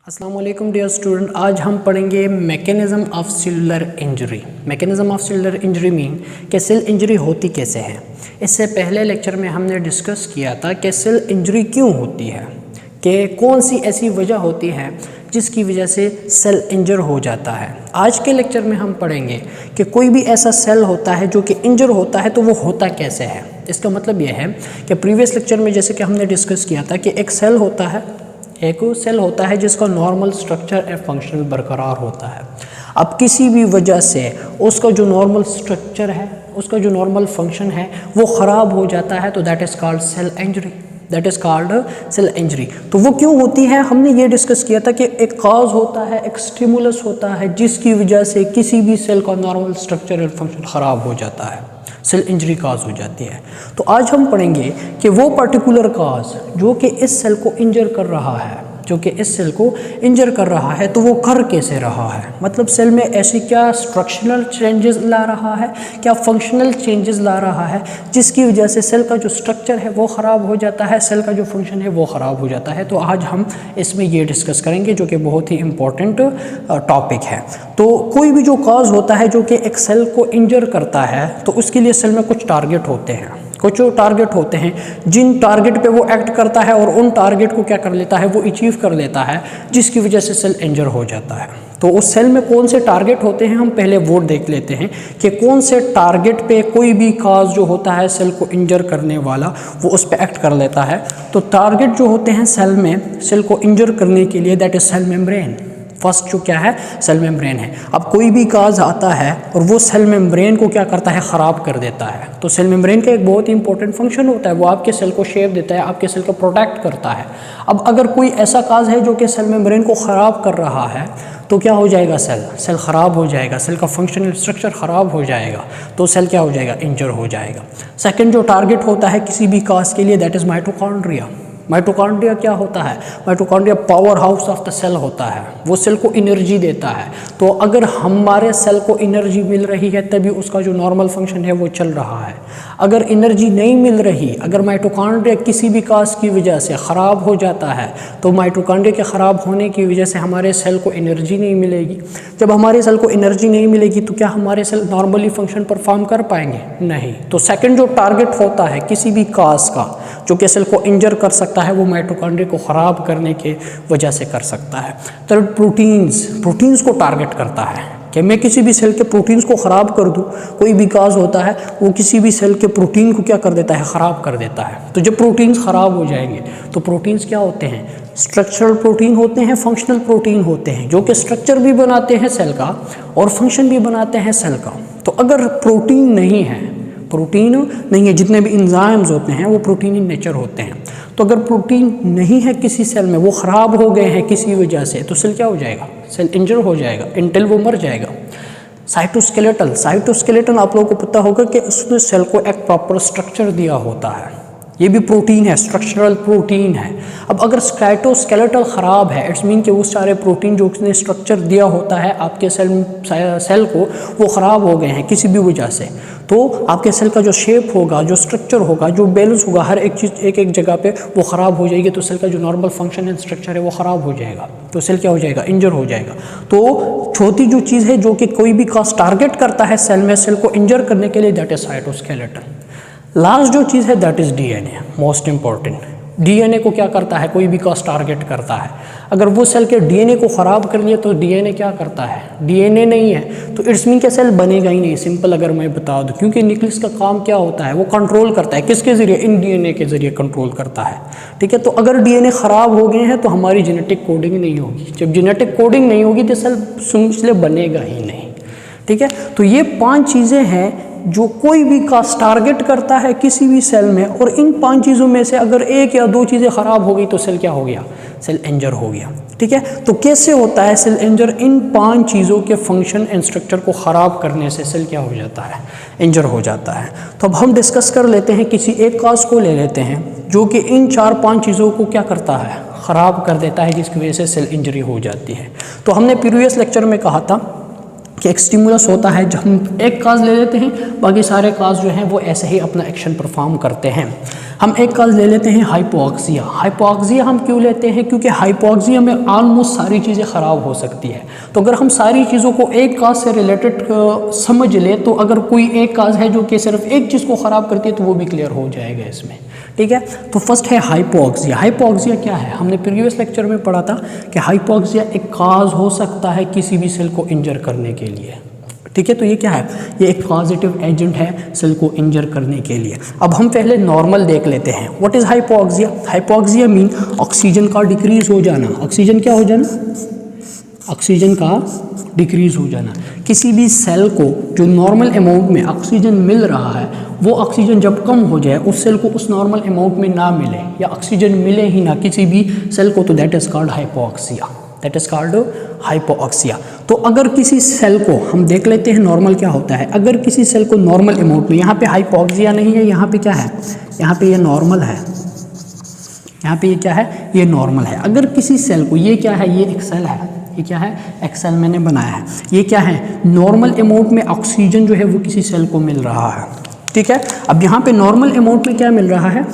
अस्सलाम वालेकुम dear student, आज हम पढ़ेंगे mechanism of cellular injury. Mechanism of cellular injury mean कि सेल इंजरी होती कैसे है। इससे पहले लेक्चर में हमने डिस्कस किया था कि सेल इंजरी क्यों होती है, कि कौन सी ऐसी वजह होती है जिसकी वजह से सेल इंजर हो जाता है। आज के लेक्चर में हम पढ़ेंगे कि कोई भी ऐसा सेल होता है जो कि इंजर होता है तो वो होता कैसे है। इसका मतलब ये है कि प्रीवियस लेक्चर में जैसे कि हमने डिस्कस किया था कि एक सेल होता है जिसका नॉर्मल स्ट्रक्चर एंड फंक्शन बरकरार होता है। अब किसी भी वजह से उसका जो नॉर्मल स्ट्रक्चर है, उसका जो नॉर्मल फंक्शन है वो ख़राब हो जाता है, तो that is called cell injury. That is called cell injury. तो वो क्यों होती है, हमने ये डिस्कस किया था कि एक कॉज होता है, एक स्टिमुलस होता है जिसकी वजह से किसी भी सेल का नॉर्मल स्ट्रक्चर एंड फंक्शन ख़राब हो जाता है, सेल इंजरी काज हो जाती है। तो आज हम पढ़ेंगे कि वो पर्टिकुलर काज जो कि इस सेल को इंजर कर रहा है, तो वो कर कैसे रहा है। मतलब सेल में ऐसी क्या स्ट्रक्चरल चेंजेस ला रहा है, क्या फंक्शनल चेंजेस ला रहा है जिसकी वजह से सेल का जो स्ट्रक्चर है वो ख़राब हो जाता है, सेल का जो फंक्शन है वो ख़राब हो जाता है। तो आज हम इसमें ये डिस्कस करेंगे जो कि बहुत ही इम्पोर्टेंट टॉपिक है। तो कोई भी जो काज होता है जो कि एक सेल को इंजर करता है, तो उसके लिए सेल में कुछ टारगेट होते हैं, जिन टारगेट पे वो एक्ट करता है और उन टारगेट को क्या कर लेता है, वो अचीव कर लेता है, जिसकी वजह से सेल इंजर हो जाता है। तो उस सेल में कौन से टारगेट होते हैं, हम पहले वो देख लेते हैं कि कौन से टारगेट पे कोई भी काज जो होता है सेल को इंजर करने वाला वो उस पर एक्ट कर लेता है। तो टारगेट जो होते हैं सेल में सेल को इंजर करने के लिए, that is cell membrane. First जो क्या है, सेल मेम्ब्रेन है। अब कोई भी काज आता है और वो सेल मेम्ब्रेन को क्या करता है, ख़राब कर देता है। तो सेल मेम्ब्रेन का एक बहुत ही इंपॉर्टेंट फंक्शन होता है, वो आपके सेल को शेप देता है, आपके सेल को प्रोटेक्ट करता है। अब अगर कोई ऐसा काज है जो कि सेल मेम्ब्रेन को ख़राब कर रहा है, तो क्या हो जाएगा, सेल ख़राब हो जाएगा, सेल का फंक्शनल स्ट्रक्चर ख़राब हो जाएगा, तो सेल क्या हो जाएगा, इंजर हो जाएगा। सेकंड जो टारगेट होता है किसी भी काज के लिए, दैट इज़ माइटोकॉन्ड्रिया। माइटोकॉन्ड्रिया क्या होता है, mitochondria power house of the cell होता है, वो सेल को एनर्जी देता है। तो अगर हमारे सेल को एनर्जी मिल रही है तभी उसका जो नॉर्मल फंक्शन है वो चल रहा है। अगर एनर्जी नहीं मिल रही, अगर माइटोकॉन्ड्रिया किसी भी काज की वजह से ख़राब हो जाता है, तो माइटोकॉन्ड्रिया के ख़राब होने की वजह से हमारे सेल को एनर्जी नहीं मिलेगी। जब हमारे सेल को एनर्जी नहीं मिलेगी तो क्या हमारे सेल नॉर्मली फंक्शन परफॉर्म कर पाएंगे, नहीं। तो सेकंड जो टारगेट होता है किसी भी काज का जो कि सेल को इंजर कर सकता है, वो माइटोकॉन्ड्रिया को ख़राब करने के वजह से कर सकता है। थर्ड प्रोटीन्स को टारगेट करता है कि मैं किसी भी सेल के प्रोटीन्स को ख़राब कर दूं। कोई भी काज होता है वो किसी भी सेल के प्रोटीन को क्या कर देता है, ख़राब कर देता है। तो जब प्रोटीन्स ख़राब हो जाएंगे तो प्रोटीन्स क्या होते हैं, स्ट्रक्चरल प्रोटीन होते हैं, फंक्शनल प्रोटीन होते हैं, जो कि स्ट्रक्चर भी बनाते हैं सेल का और फंक्शन भी बनाते हैं सेल का। तो अगर प्रोटीन नहीं है, जितने भी एंजाइम्स होते हैं वो प्रोटीन इन नेचर होते हैं। तो अगर प्रोटीन नहीं है किसी सेल में, वो ख़राब हो गए हैं किसी वजह से, तो सेल क्या हो जाएगा, सेल इंजर हो जाएगा, इंटिल वो मर जाएगा। साइटोस्केलेटन आप लोगों को पता होगा कि उसने सेल को एक प्रॉपर स्ट्रक्चर दिया होता है, ये भी प्रोटीन है, स्ट्रक्चरल प्रोटीन है। अब अगर साइटोस्केलेटल ख़राब है, इट्स मीन कि वो सारे प्रोटीन जो उसने स्ट्रक्चर दिया होता है आपके सेल को, वो ख़राब हो गए हैं किसी भी वजह से, तो आपके सेल का जो शेप होगा, जो स्ट्रक्चर होगा, जो बैलेंस होगा, हर एक चीज़ एक जगह पे वो ख़राब हो जाएगी। तो सेल का जो नॉर्मल फंक्शन एंड स्ट्रक्चर है वो ख़राब हो जाएगा, तो सेल क्या हो जाएगा, इंजर हो जाएगा। तो चौथी जो चीज़ है जो कि कोई भी काज टारगेट करता है सेल में सेल को इंजर करने के लिए, दैट इज साइटोस्केलेटन। लास्ट जो चीज़ है that is DNA, most important. DNA को क्या करता है, कोई भी काज टारगेट करता है। अगर वो सेल के डीएनए को ख़राब कर लिया तो डीएनए क्या करता है, डीएनए नहीं है तो इट्स मीन के सेल बनेगा ही नहीं, सिंपल अगर मैं बता दूं। क्योंकि न्यूक्लियस का काम क्या होता है, वो कंट्रोल करता है, किसके ज़रिए, इन डीएनए के ज़रिए कंट्रोल करता है, ठीक है। तो अगर डीएनए ख़राब हो गए हैं तो हमारी जेनेटिक कोडिंग नहीं होगी। जब जेनेटिक कोडिंग नहीं होगी तो सेल इसलिए बनेगा ही नहीं, ठीक है। तो ये 5 चीज़ें हैं जो कोई भी काज टारगेट करता है किसी भी सेल में, और इन 5 चीज़ों में से अगर 1 या 2 चीज़ें ख़राब हो गई तो सेल क्या हो गया, सेल इंजर हो गया, ठीक है। तो कैसे होता है सेल इंजर, इन 5 चीज़ों के फंक्शन एंड स्ट्रक्चर को ख़राब करने से सेल क्या हो जाता है, इंजर हो जाता है। तो अब हम डिस्कस कर लेते हैं, किसी एक काज को ले लेते हैं जो कि इन 4-5 चीज़ों को क्या करता है, ख़राब कर देता है, जिसकी वजह से सेल इंजरी हो जाती है। तो हमने प्रीवियस लेक्चर में कहा था कि एक स्टिमुलस होता है, जब हम एक काज ले लेते हैं, बाकी सारे काज जो हैं वो ऐसे ही अपना एक्शन परफॉर्म करते हैं। हम एक काज ले लेते हैं हाइपोक्सिया। हाइपोक्सिया हम क्यों लेते हैं? क्योंकि हाइपोक्सिया में ऑलमोस्ट सारी चीज़ें ख़राब हो सकती है। तो अगर हम सारी चीज़ों को एक काज से रिलेटेड समझ ले, तो अगर कोई एक काज है जो कि सिर्फ एक चीज़ को ख़राब करती है तो वो भी क्लियर हो जाएगा इसमें, ठीक है। तो फर्स्ट है हाइपोक्सिया। हाइपोक्सिया क्या है? हमने प्रीवियस लेक्चर में पढ़ा था कि हाइपोक्सिया एक काज हो सकता है किसी भी सेल को इंजर करने के लिए, ठीक है। तो ये क्या है? ये एक पॉजिटिव एजेंट है सेल को इंजर करने के लिए। अब हम पहले नॉर्मल देख लेते हैं। What is hypoxia? Hypoxia mean oxygen का डिक्रीज हो जाना। ऑक्सीजन क्या हो जाना? ऑक्सीजन का डिक्रीज हो जाना। किसी भी सेल को जो नॉर्मल अमाउंट में ऑक्सीजन मिल रहा है, वो ऑक्सीजन जब कम हो जाए, उस सेल को उस नॉर्मल अमाउंट में ना मिले या ऑक्सीजन मिले ही ना किसी भी सेल को, तो that is called hypoxia. That is called hypoxia. तो अगर किसी सेल को हम देख लेते हैं नॉर्मल क्या होता है। अगर किसी सेल को नॉर्मल अमाउंट में, यहाँ पे हाइपोक्सिया नहीं है, यहाँ पे क्या है? यहाँ पे ये नॉर्मल है, यहाँ पे ये क्या है? ये नॉर्मल है। अगर किसी सेल को, ये क्या है? ये एक सेल है, ये क्या है? एक सेल मैंने बनाया है। ये क्या है? नॉर्मल अमाउंट में ऑक्सीजन जो है वो किसी सेल को मिल रहा है, ठीक है। अब यहाँ पे नॉर्मल अमाउंट में क्या मिल रहा है?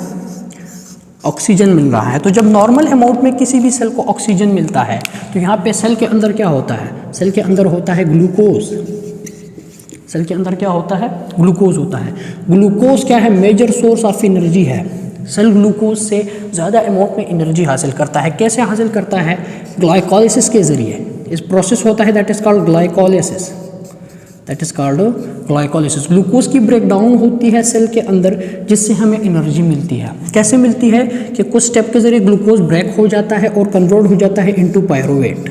ऑक्सीजन मिल रहा है। तो जब नॉर्मल अमाउंट में किसी भी सेल को ऑक्सीजन मिलता है, तो यहाँ पे सेल के अंदर क्या होता है? सेल के अंदर होता है ग्लूकोज। सेल के अंदर क्या होता है? ग्लूकोज होता है। ग्लूकोज क्या है? मेजर सोर्स ऑफ एनर्जी है। सेल ग्लूकोज से ज़्यादा अमाउंट में एनर्जी हासिल करता है। कैसे हासिल करता है? ग्लाइकोलिसिस के ज़रिए। इस प्रोसेस होता है that is called glycolysis. That is called glycolysis. Glucose की ब्रेकडाउन होती है सेल के अंदर, जिससे हमें एनर्जी मिलती है। कैसे मिलती है? कि कुछ स्टेप के ज़रिए ग्लूकोज ब्रेक हो जाता है और कन्वर्ट हो जाता है इनटू पायरुवेट।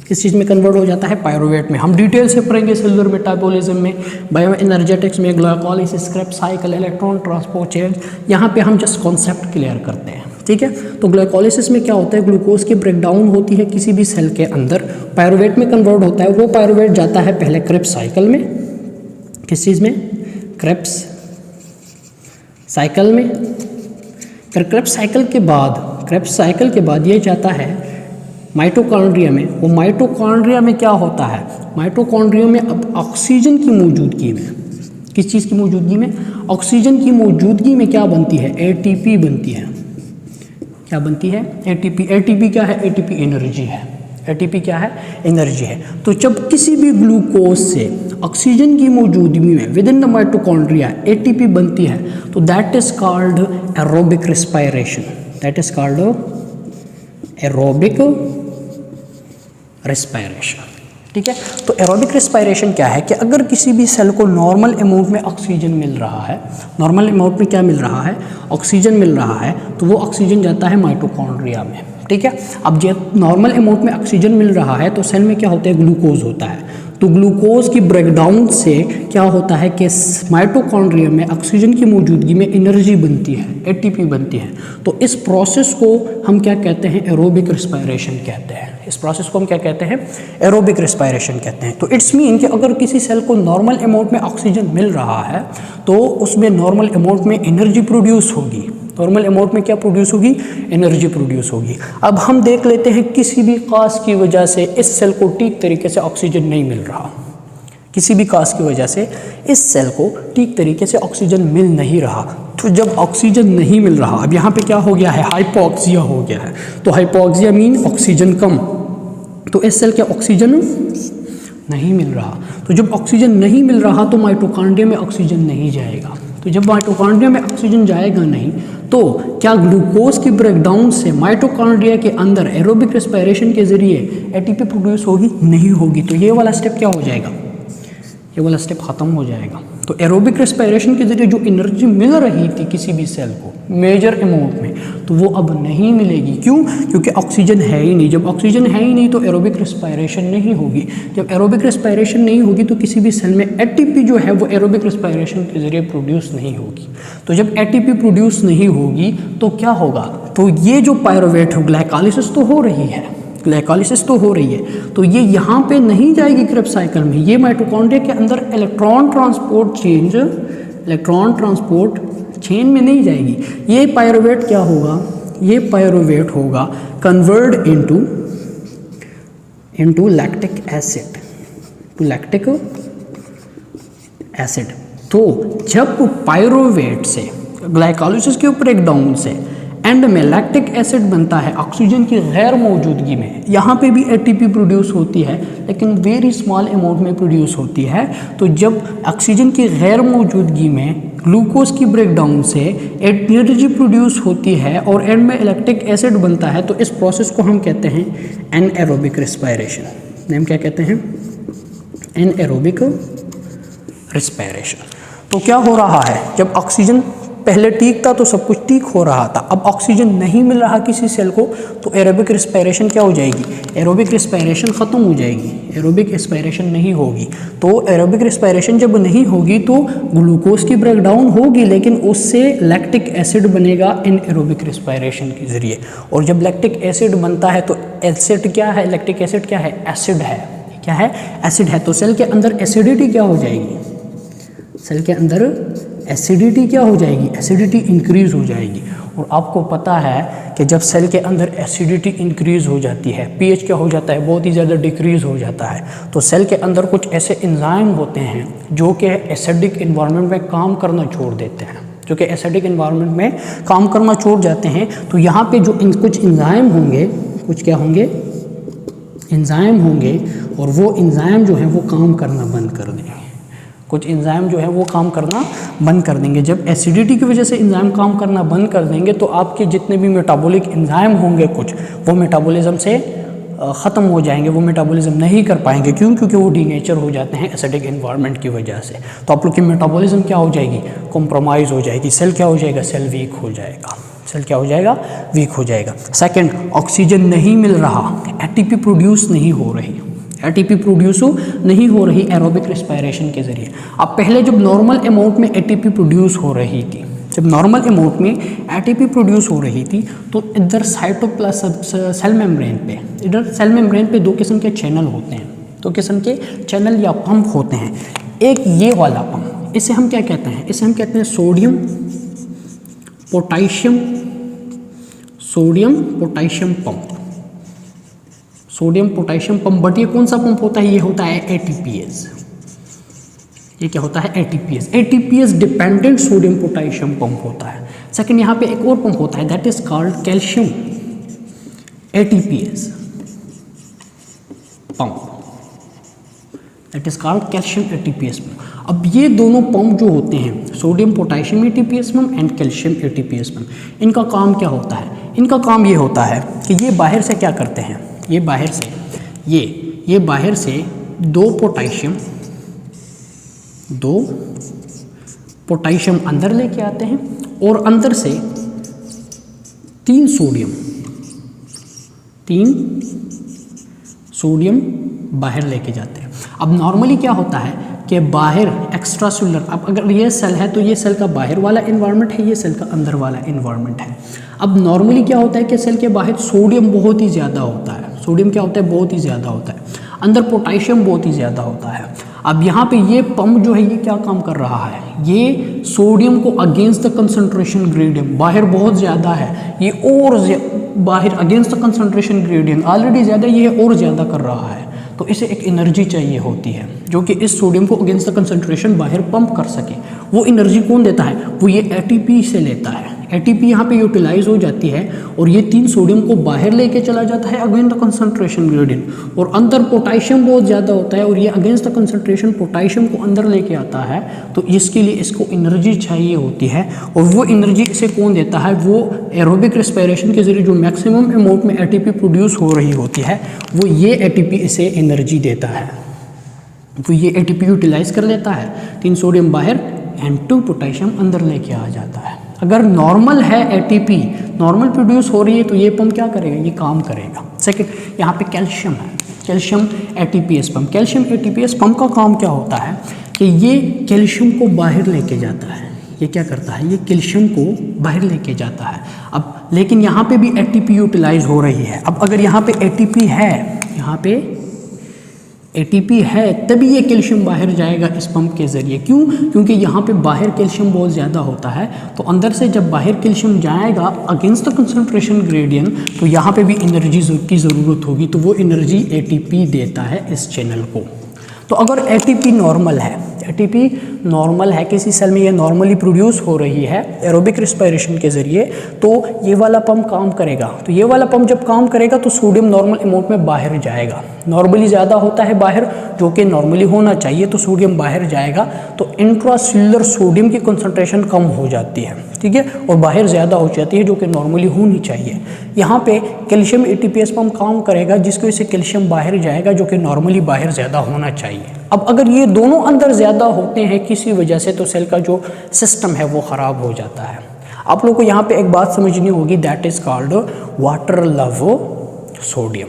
किस चीज़ में कन्वर्ट हो जाता है? पायरुवेट में। हम डिटेल से पढ़ेंगे सेलुलर मेटाबॉलिज्म में, बायो एनर्जेटिक्स में, glycolysis, Krebs cycle, electron transport chain. यहाँ पे हम जस्ट कॉन्सेप्ट क्लियर करते हैं, ठीक है। तो ग्लाइकोलिसिस में क्या होता है? ग्लूकोज की ब्रेकडाउन होती है किसी भी सेल के अंदर, पायरुवेट में कन्वर्ट होता है। वो पायरुवेट जाता है पहले क्रेब्स साइकिल में। किस चीज़ में? क्रेब्स साइकिल में। फिर क्रेब्स साइकिल के बाद ये जाता है माइटोकॉन्ड्रिया में। वो माइटोकॉन्ड्रिया में क्या होता है? माइटोकॉन्ड्रिया में अब ऑक्सीजन की मौजूदगी में, किस चीज़ की मौजूदगी में? ऑक्सीजन की मौजूदगी में क्या बनती है? एटीपी बनती है। क्या बनती है? एटीपी। एटीपी क्या है? एटीपी एनर्जी है। एटीपी क्या है? एनर्जी है। तो जब किसी भी ग्लूकोज से ऑक्सीजन की मौजूदगी में with in the mitochondria ATP बनती है, तो that is called aerobic respiration. That is called aerobic respiration, ठीक है। तो एरोबिक रेस्पिरेशन क्या है? कि अगर किसी भी सेल को नॉर्मल अमाउंट में ऑक्सीजन मिल रहा है, नॉर्मल अमाउंट में क्या मिल रहा है? ऑक्सीजन मिल रहा है, तो वो ऑक्सीजन जाता है माइटोकॉन्ड्रिया में, ठीक है। अब जब नॉर्मल अमाउंट में ऑक्सीजन मिल रहा है, तो सेल में क्या होता है? ग्लूकोज होता है। तो ग्लूकोज की ब्रेकडाउन से क्या होता है कि माइटोकॉन्ड्रिया में ऑक्सीजन की मौजूदगी में एनर्जी बनती है, एटीपी बनती है। तो इस प्रोसेस को हम क्या कहते हैं? एरोबिक रेस्पिरेशन कहते हैं। इस प्रोसेस को हम क्या कहते हैं? एरोबिक रेस्पिरेशन कहते हैं। तो इट्स मीन कि अगर किसी सेल को नॉर्मल अमाउंट में ऑक्सीजन मिल रहा है, तो उसमें नॉर्मल अमाउंट में एनर्जी प्रोड्यूस होगी। नॉर्मल अमाउंट में क्या प्रोड्यूस होगी? एनर्जी प्रोड्यूस होगी। अब हम देख लेते हैं किसी भी काज की वजह से इस सेल को ठीक तरीके से ऑक्सीजन नहीं मिल रहा। किसी भी काज की वजह से इस सेल को ठीक तरीके से ऑक्सीजन मिल नहीं रहा। तो जब ऑक्सीजन नहीं मिल रहा, अब यहाँ पे क्या हो गया है? हाइपोक्सिया हो गया है। तो हाइपोक्सिया मीन ऑक्सीजन कम। तो इस सेल के ऑक्सीजन नहीं मिल रहा। तो जब ऑक्सीजन नहीं मिल रहा, तो माइटोकॉन्ड्रिया में ऑक्सीजन नहीं जाएगा। तो जब माइटोकॉन्ड्रिया में ऑक्सीजन जाएगा नहीं, तो क्या ग्लूकोज की ब्रेकडाउन से माइटोकॉन्ड्रिया के अंदर एरोबिक रेस्पिरेशन के जरिए एटीपी प्रोड्यूस होगी? नहीं होगी। तो ये वाला स्टेप क्या हो जाएगा? ये वाला स्टेप खत्म हो जाएगा। तो एरोबिक रेस्पिरेशन के जरिए जो एनर्जी मिल रही थी किसी भी सेल को मेजर अमाउंट में, तो वो अब नहीं मिलेगी। क्यों? क्योंकि ऑक्सीजन है ही नहीं। जब ऑक्सीजन है ही नहीं, तो एरोबिक रेस्पिरेशन नहीं होगी। जब एरोबिक रेस्पिरेशन नहीं होगी, तो किसी भी सेल में एटीपी जो है वो एरोबिक रेस्पिरेशन के जरिए प्रोड्यूस नहीं होगी। तो जब एटीपी प्रोड्यूस नहीं होगी, तो क्या होगा? तो ये जो पायरुवेट हो, ग्लाइकोलिसिस तो हो रही है, ग्लाइकोलिसिस तो हो रही है, तो ये यहाँ पे नहीं जाएगी क्रेब्स साइकिल में। ये माइटोकॉन्ड्रिया के अंदर इलेक्ट्रॉन ट्रांसपोर्ट चेन में नहीं जाएगी। ये पायरुवेट क्या होगा? ये पायरुवेट होगा convert into lactic acid, lactic acid. तो जब पायरोवेट से ग्लाइकोलाइसिस के ब्रेकडाउन से एंड में लैक्टिक एसिड बनता है ऑक्सीजन की गैर मौजूदगी में, यहाँ पे भी एटीपी प्रोड्यूस होती है लेकिन वेरी स्मॉल अमाउंट में प्रोड्यूस होती है। तो जब ऑक्सीजन की गैर मौजूदगी में ग्लूकोज की ब्रेकडाउन से एनर्जी प्रोड्यूस होती है और एंड में लैक्टिक एसिड बनता है, तो इस प्रोसेस को हम कहते हैं एनएरोबिक रेस्पिरेशन। नेम क्या कहते हैं? Anaerobic respiration. तो क्या हो रहा है, जब ऑक्सीजन पहले ठीक था तो सब कुछ ठीक हो रहा था, अब ऑक्सीजन नहीं मिल रहा किसी सेल को, तो एरोबिक रेस्पिरेशन क्या हो जाएगी? एरोबिक रेस्पिरेशन ख़त्म हो जाएगी, एरोबिक रेस्पिरेशन नहीं होगी। तो एरोबिक रेस्पिरेशन जब नहीं होगी तो ग्लूकोज की ब्रेकडाउन होगी, लेकिन उससे लैक्टिक एसिड बनेगा एनएरोबिक रेस्पिरेशन के ज़रिए। और जब लैक्टिक एसिड बनता है तो एसिड क्या है? लैक्टिक एसिड क्या है? एसिड है। क्या है? एसिड है। तो सेल के अंदर एसिडिटी क्या हो जाएगी? सेल के अंदर एसिडिटी क्या हो जाएगी? एसिडिटी इंक्रीज़ हो जाएगी। और आपको पता है कि जब सेल के अंदर एसिडिटी इंक्रीज़ हो जाती है, पीएच क्या हो जाता है? बहुत ही ज़्यादा डिक्रीज़ हो जाता है। तो सेल के अंदर कुछ ऐसे एंजाइम होते हैं जो कि एसिडिक एनवायरनमेंट में काम करना छोड़ देते हैं, जो कि एसिडिक एनवायरनमेंट में काम करना छोड़ जाते हैं। तो यहाँ पे जो कुछ एंजाइम होंगे, कुछ क्या होंगे? एंजाइम होंगे, और वो एंजाइम जो है वो काम करना बंद कर देंगे। कुछ एंजाइम जो है वो काम करना बंद कर देंगे। जब एसिडिटी की वजह से एंजाइम काम करना बंद कर देंगे तो आपके जितने भी मेटाबॉलिक एंजाइम होंगे कुछ, वो मेटाबॉलिज्म से ख़त्म हो जाएंगे, वो मेटाबॉलिज्म नहीं कर पाएंगे। क्यों? क्योंकि वो डीनेचर हो जाते हैं एसिडिक एनवायरनमेंट की वजह से। तो आप लोग की मेटाबॉलिज्म क्या हो जाएगी? कॉम्प्रोमाइज़ हो जाएगी। सेल क्या हो जाएगा? सेल वीक हो जाएगा। सेल क्या हो जाएगा? वीक हो जाएगा। सेकंड, ऑक्सीजन नहीं मिल रहा, एटीपी प्रोड्यूस नहीं हो रही, एटीपी प्रोड्यूस नहीं हो रही एरोबिक रेस्पिरेशन के ज़रिए। अब पहले जब नॉर्मल अमाउंट में एटीपी प्रोड्यूस हो रही थी, जब नॉर्मल अमाउंट में एटीपी प्रोड्यूस हो रही थी, तो इधर साइटोप्लाज्म सेल मेम्ब्रेन पे, इधर सेल मेम्ब्रेन पे दो किस्म के चैनल होते हैं, दो किस्म के चैनल या पंप होते हैं। एक ये वाला पंप, इसे हम क्या कहते हैं? इसे हम कहते हैं sodium potassium pump, sodium potassium pump. But ये कौन सा पंप होता है? ये होता है एटीपीएस। ये क्या होता है? ATPase. ATPase dependent sodium potassium pump होता है। सेकंड, यहाँ पे एक और पंप होता है, that is called calcium ATPase pump, that is called calcium ATPase pump. अब ये दोनों पंप जो होते हैं, sodium potassium ATPase pump and calcium ATPase pump, इनका काम क्या होता है? इनका काम ये होता है कि ये बाहर से क्या करते हैं? ये बाहर से ये बाहर से दो पोटेशियम अंदर लेके आते हैं और अंदर से तीन सोडियम बाहर लेके जाते हैं। अब नॉर्मली क्या होता है कि बाहर एक्स्ट्रा सेलुलर, अब अगर ये सेल है तो ये सेल का बाहर वाला इन्वायरमेंट है, ये सेल का अंदर वाला इन्वायरमेंट है। अब नॉर्मली क्या होता है कि सेल के बाहर सोडियम बहुत ही ज़्यादा होता है, सोडियम क्या होता है? बहुत ही ज़्यादा होता है। अंदर पोटेशियम बहुत ही ज़्यादा होता है। अब यहाँ पे ये पंप जो है ये क्या काम कर रहा है? ये सोडियम को अगेंस्ट द कंसंट्रेशन ग्रेडियंट, बाहर बहुत ज़्यादा है, ये और बाहर against the concentration gradient already ज़्यादा, ये और ज़्यादा कर रहा है। तो इसे एक एनर्जी चाहिए होती है जो कि इस सोडियम को अगेंस्ट द कंसंट्रेशन बाहर पंप कर सके। वो एनर्जी कौन देता है? वो ये एटीपी से लेता है। एटीपी यहाँ पे यूटिलाइज हो जाती है और ये तीन सोडियम को बाहर लेके चला जाता है अगेंस्ट द कंसंट्रेशन ग्रेडियंट, और अंदर पोटेशियम बहुत ज़्यादा होता है और ये अगेंस्ट द कंसंट्रेशन पोटेशियम को अंदर लेके आता है। तो इसके लिए इसको एनर्जी चाहिए होती है, और वो एनर्जी इसे कौन देता है? वो एरोबिक रेस्पिरेशन के जरिए जो मैक्सिमम अमाउंट में एटीपी प्रोड्यूस हो रही होती है, वो ये एटीपी इसे एनर्जी देता है। तो ये एटीपी यूटिलाइज कर लेता है, तीन सोडियम बाहर एंड 2 पोटेशियम अंदर लेके आ जाता है। अगर नॉर्मल है एटीपी नॉर्मल प्रोड्यूस हो रही है तो ये पंप क्या करेगा? ये काम करेगा। सेकंड, यहाँ पे कैल्शियम है, calcium ATPase pump. Calcium ATPase pump का काम क्या होता है कि ये कैल्शियम को बाहर लेके जाता है। ये क्या करता है? ये कैल्शियम को बाहर लेके जाता है। अब लेकिन यहाँ पे भी एटीपी यूटिलाइज हो रही है। अब अगर यहाँ पे एटीपी है, यहाँ पे एटीपी है, तभी ये कैल्शियम बाहर जाएगा इस पंप के ज़रिए। क्यों? क्योंकि यहाँ पे बाहर कैल्शियम बहुत ज़्यादा होता है, तो अंदर से जब बाहर कैल्शियम जाएगा अगेंस्ट द कंसंट्रेशन ग्रेडियंट, तो यहाँ पे भी एनर्जी की ज़रूरत होगी, तो वो एनर्जी एटीपी देता है इस चैनल को। तो अगर एटीपी नॉर्मल है, एटीपी नॉर्मल है किसी सेल में, ये नॉर्मली प्रोड्यूस हो रही है एरोबिक रिस्पायरेशन के ज़रिए, तो ये वाला पंप काम करेगा। तो ये वाला पंप जब काम करेगा तो सोडियम नॉर्मल अमाउंट में बाहर जाएगा, नॉर्मली ज़्यादा होता है बाहर, जो कि नॉर्मली होना चाहिए, तो सोडियम बाहर जाएगा, तो इंट्रासेल्युलर सोडियम की कंसंट्रेशन कम हो जाती है, ठीक है, और बाहर ज़्यादा हो जाती है, जो कि नॉर्मली होनी चाहिए। यहाँ पे कैल्शियम एटीपीएस पंप काम करेगा, जिसकी वजह से कैल्शियम बाहर जाएगा, जो कि नॉर्मली बाहर ज़्यादा होना चाहिए। अब अगर ये दोनों अंदर ज़्यादा होते हैं किसी वजह से, तो सेल का जो सिस्टम है वो ख़राब हो जाता है। आप लोगों को यहाँ पे एक बात समझनी होगी, that is called water love sodium,